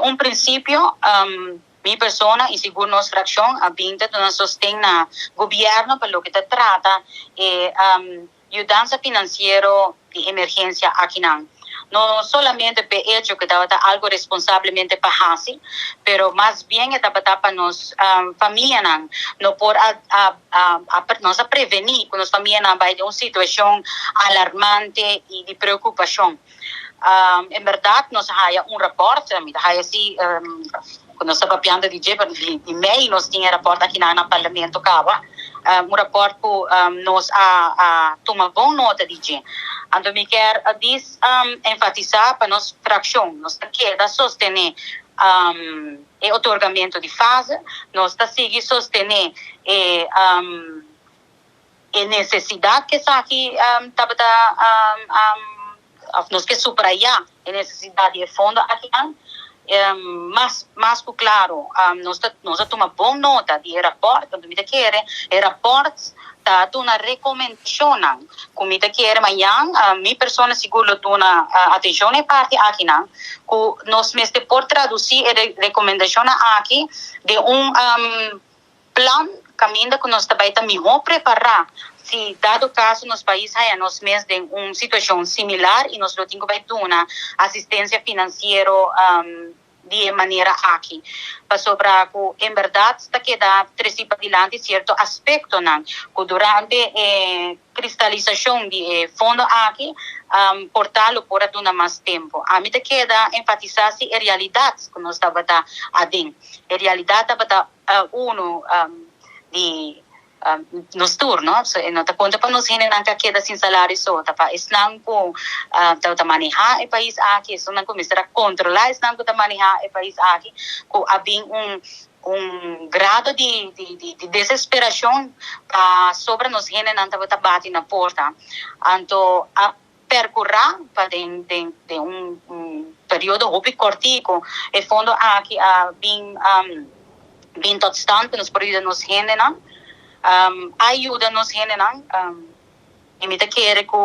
un principio, mi persona y seguro nuestra fracción abinda de sostén na gobierno para lo que te trata ayudanza financiero de emergencia aquí no solamente por hecho que estaba algo responsablemente para hacer, pero más bien estaba para nos familia no por nos a prevenir que nos familia vai de una situación alarmante y de preocupación. En verdad nos hay un reporte, hay así quando estava piando di jepa di mei nos tinha rapport aqui na parlamento cava um rapport que nos toma bom nota de gente ando me quer enfatizar para nos fração nos queda sostener o otorgamento de fase nos está seguir sostener necessidade que está aqui nos que subrayar a necessidade de fundo aqui mais claro, nós toma boa nota de rapport, quando me quer, rapport tá uma recomendação, como me quer amanhã, minha pessoa seguro uma atenção em parte aqui não, que nós mesmo por traduzir a recomendação aqui de plan caminho que nós também melhor preparar. Se dado caso nos países aí nós mesmos de uma situação similar e nós temos que dar uma assistência financeira de maneira aqui. Para sobrar que, em verdade, está queda trecipa adiante certo aspecto, que durante a cristalização de fundo aqui, portá-lo por uma mais tempo. A mim queda enfatizar-se a realidade que nós estava adentro. A realidade estava de nos turnos, não tá conta para nos render que queda sem salário só, tá para isnang ko tá manejar o país aqui, isso não começar a controlar, isnang ko tá manejar o país aqui, com abing grado de desesperação para sobre nos render não tá bate na porta, então a percorrer para de período hobby cortico, e fundo aqui bem constante nos períodos nos render ajuda nos generar e me quer que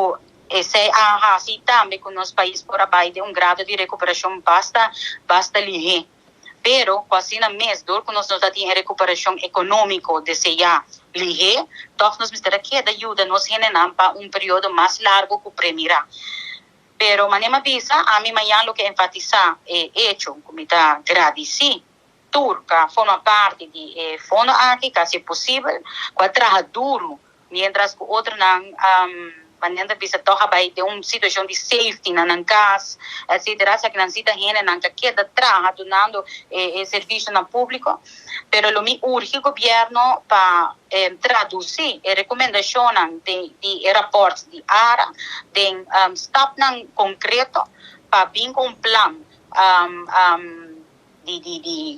esse assim também com nosso país por abaixo de grado de recuperação basta ligeiro, pero quase na mês dor que nós não temos recuperação econômica de ser ligeiro, então nós que ajuda nos generar para período mais largo que o primeiro. Pero manema bisa a mim amanhã o que enfatizar é hecho como está agradecer turca forma parte de fundo aqui, se possível, com trabalho duro, mientras que outro não, maneira de toca vai de uma situação de safety na casa, etc. Se que não se gente não queda trabalho donando serviço no público, pero lo me urge o governo para traduzir a recomendação de raportes de área, de stop não concreto para vir com plan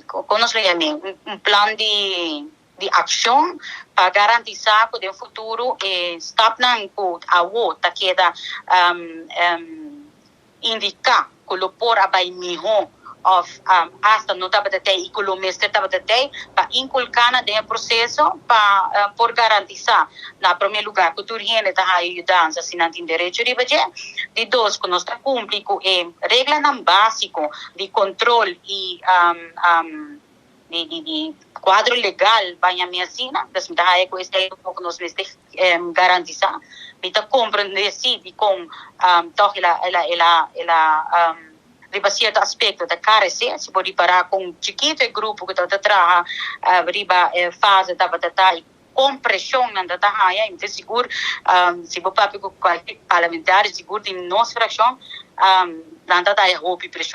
como nós chamamos, plan de ação para garantizar que no futuro stop não a queda indicar que o por vai melhor hasta não estava até e que o mestre estava até para inculcar no processo para por garantizar na primeiro lugar que tudo gente está ajudando se não tem direito de fazer de dois que nós está cumprindo com regra não básico de controle e de quadro legal vai a minha sina das me dá com este que nós mestre garantizar me está compreender se de com toch ela riba certo aspecto da carece se pode parar com chiquito grupo que está trabalha riba fase da batata com pressão na data haya então seguro se o papo com parlamentar seguro de nossa fração na data é roupa pressão